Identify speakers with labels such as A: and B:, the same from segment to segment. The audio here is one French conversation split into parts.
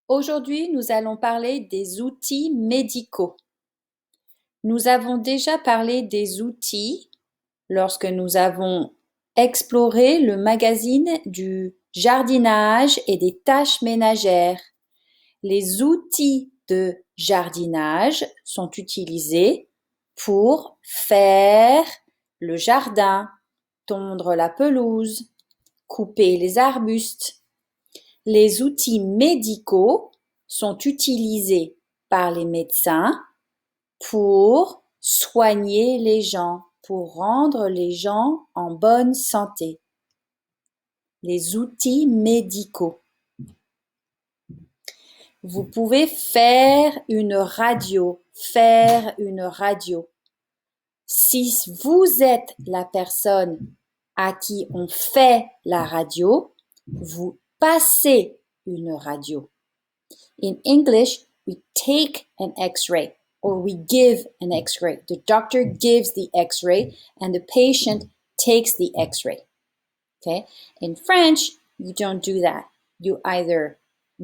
A: Aujourd'hui, nous allons parler des outils médicaux. Nous avons déjà parlé des outils lorsque nous avons exploré le magazine du jardinage et des tâches ménagères. Les outils de jardinage sont utilisés pour faire le jardin, tondre la pelouse, couper les arbustes. Les outils médicaux sont utilisés par les médecins pour soigner les gens, pour rendre les gens en bonne santé. Les outils médicaux. Vous pouvez faire une radio. Si vous êtes la personne à qui on fait la radio, vous passez une radio. In English, we take an X-ray or we give an X-ray. The doctor gives the X-ray and the patient takes the X-ray. Okay? In French, you don't do that. You either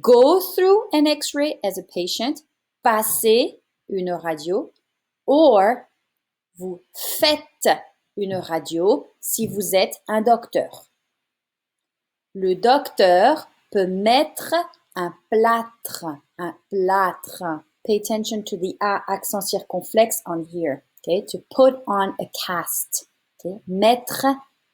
A: go through an X-ray as a patient, passez une radio, or vous faites une radio si vous êtes un docteur. Le docteur peut mettre un plâtre. Pay attention to the A accent circonflexe on here. Okay, to put on a cast. Okay, mettre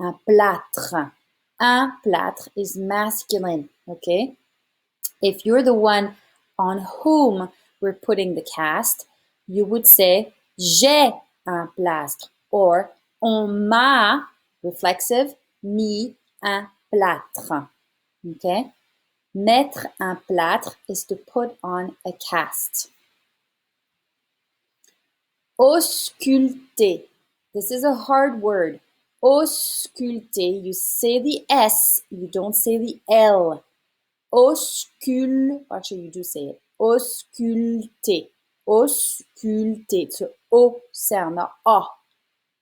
A: un plâtre. Un plâtre is masculine. Okay, if you're the one on whom we're putting the cast, you would say j'ai un plâtre or on m'a, reflexive, mis un plâtre. Okay? Mettre un plâtre is to put on a cast. Ausculter. This is a hard word. Ausculter. You say the S, you don't say the L. Actually, you do say it. Ausculter. Ausculter. Ce O sound, not A.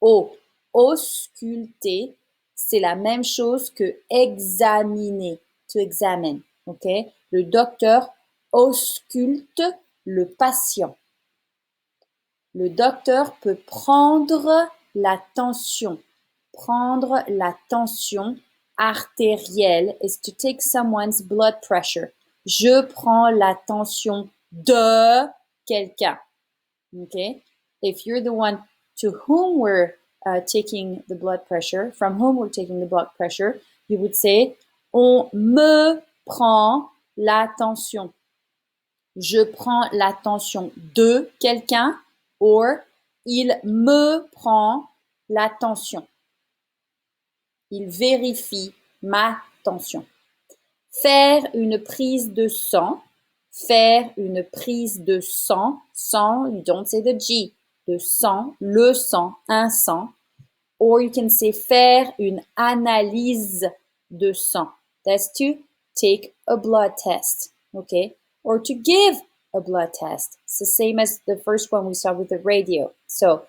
A: O. Ausculter, c'est la même chose que examiner. To examine. Okay? Le docteur ausculte le patient. Le docteur peut prendre la tension. Prendre la tension artérielle is to take someone's blood pressure. Je prends la tension de quelqu'un. Okay? If you're the one to whom we're taking the blood pressure, from whom we're taking the blood pressure, you would say on me prend la tension. Je prends la tension de quelqu'un or il me prend la tension. Il vérifie ma tension. Faire une prise de sang. Faire une prise de sang. Sang, you don't say the G. De sang, le sang, un sang. Or you can say faire une analyse de sang. That's to take a blood test, okay? Or to give a blood test. It's the same as the first one we saw with the radio. So,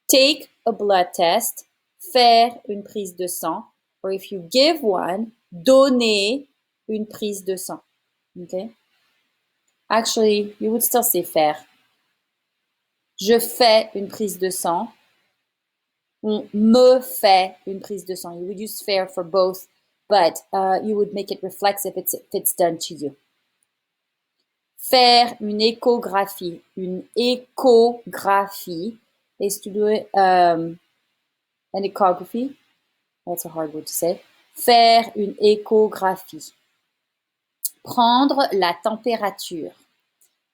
A: take a blood test, faire une prise de sang, or if you give one, donner une prise de sang, okay? Actually, you would still say faire. Je fais une prise de sang. On me fait une prise de sang. You would use faire for both, but you would make it reflexive if it's done to you. Faire une échographie. Une échographie is to do an echography. That's a hard word to say. Faire une échographie. Prendre la température.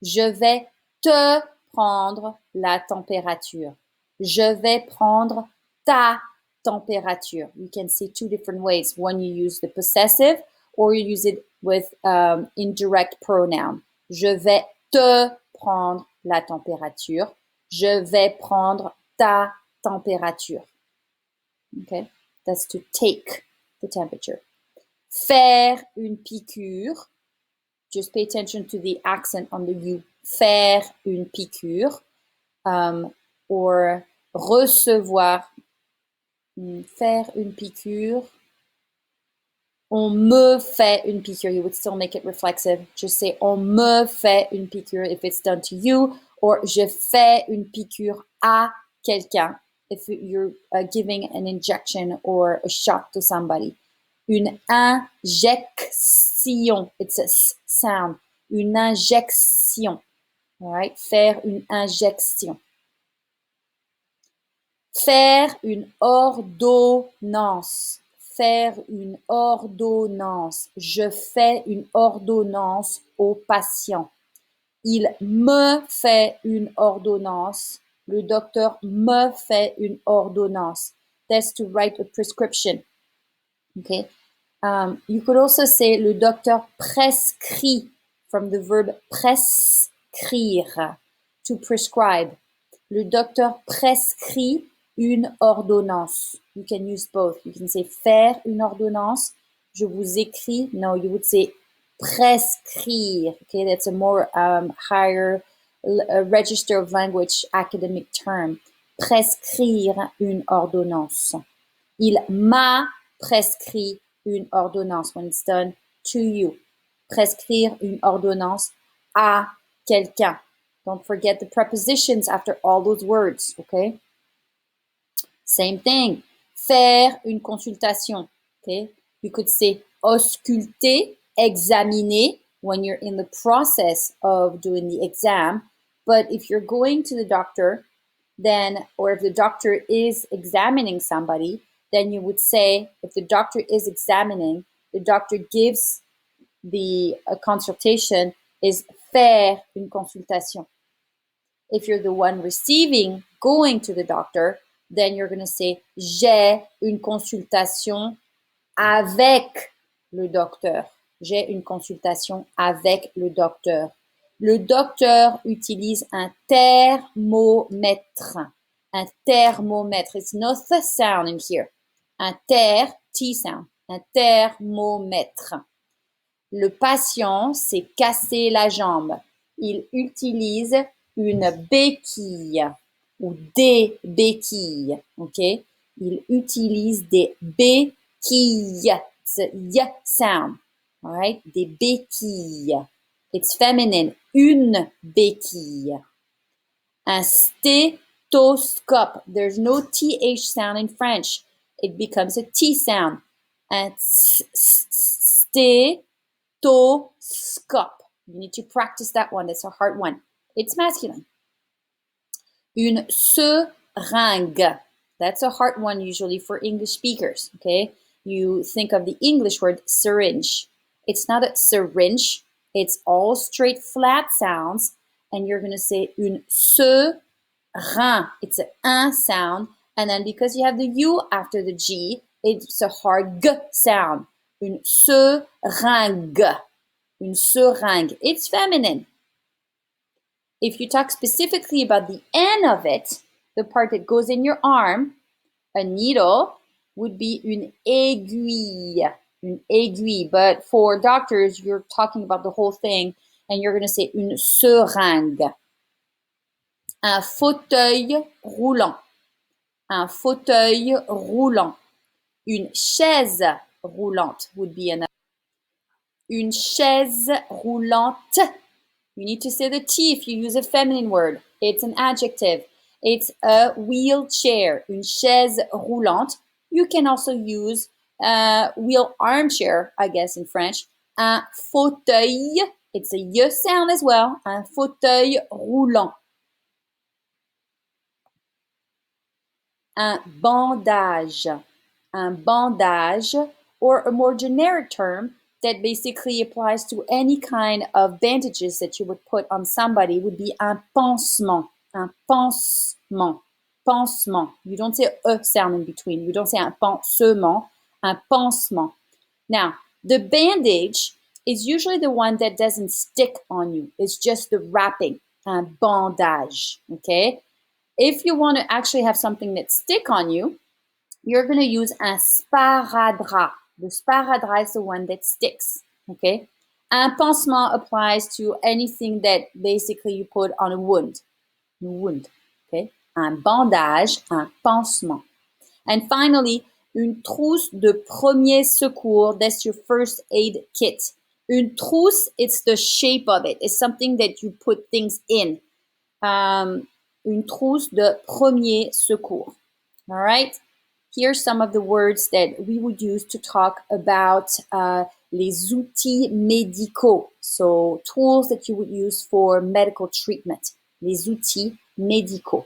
A: Je vais te prendre la température. Je vais prendre ta température. You can say two different ways. One, you use the possessive or you use it with indirect pronoun. Je vais te prendre la température. Je vais prendre ta température. Okay? That's to take the temperature. Faire une piqûre. Just pay attention to the accent on the U. Faire une piqûre. Or recevoir. Faire une piqûre. On me fait une piqûre. You would still make it reflexive. Just say on me fait une piqûre if it's done to you, or je fais une piqûre à quelqu'un if you're giving an injection or a shot to somebody. Une injection. It's a sound. Une injection. All right? Faire une injection. Faire une ordonnance. Faire une ordonnance. Je fais une ordonnance au patient. Il me fait une ordonnance. Le docteur me fait une ordonnance. That's to write a prescription. Okay. You could also say le docteur prescrit from the verb prescrire, to prescribe. Le docteur prescrit une ordonnance. You can use both. You can say faire une ordonnance. Je vous écris. No, you would say prescrire. Okay, that's a more higher register of language academic term. Prescrire une ordonnance. Il m'a prescrit une ordonnance when it's done to you. Prescrire une ordonnance à quelqu'un. Don't forget the prepositions after all those words, okay? Same thing. Faire une consultation, okay? You could say ausculter, examiner when you're in the process of doing the exam. But if you're going to the doctor, then, or if the doctor is examining somebody, then you would say, if the doctor is examining, the doctor gives the consultation, is faire une consultation. If you're the one receiving, going to the doctor, then you're going to say, j'ai une consultation avec le docteur. J'ai une consultation avec le docteur. Le docteur utilise un thermomètre. Un thermomètre. It's not the sound in here. Un T sound. Un thermomètre. Le patient s'est cassé la jambe. Il utilise une béquille ou des béquilles. OK? Il utilise des béquilles. It's a y sound. All right? Des béquilles. It's feminine. Une béquille. Un stéthoscope. There's no TH sound in French. It becomes a T sound. Un stéthoscope. You need to practice that one. That's a hard one. It's masculine. Une seringue. That's a hard one usually for English speakers, okay? You think of the English word syringe. It's not a syringe. It's all straight flat sounds. And you're going to say une seringue. It's un sound. And then because you have the U after the G, it's a hard G sound. Une seringue. Une seringue. It's feminine. If you talk specifically about the N of it, the part that goes in your arm, a needle would be une aiguille. Une aiguille. But for doctors, you're talking about the whole thing, and you're going to say une seringue. Un fauteuil roulant. Un fauteuil roulant. Une chaise roulante would be another. Une chaise roulante. You need to say the T if you use a feminine word. It's an adjective. It's a wheelchair. Une chaise roulante. You can also use wheel armchair, I guess, in French. Un fauteuil. It's a Y sound as well. Un fauteuil roulant. Un bandage. Un bandage, or a more generic term that basically applies to any kind of bandages that you would put on somebody would be un pansement. Un pansement. Pansement. You don't say a sound in between. You don't say un pansement. Un pansement. Now, the bandage is usually the one that doesn't stick on you. It's just the wrapping. Un bandage. Okay? If you want to actually have something that stick on you, you're going to use un sparadrap. The sparadrap is the one that sticks, okay? Un pansement applies to anything that basically you put on a wound. Okay? Un bandage, un pansement. And finally, Une trousse de premier secours, that's your first aid kit. Une trousse, it's the shape of it. It's something that you put things in. Une trousse de premier secours. All right? Here's some of the words that we would use to talk about les outils médicaux. So tools that you would use for medical treatment. Les outils médicaux.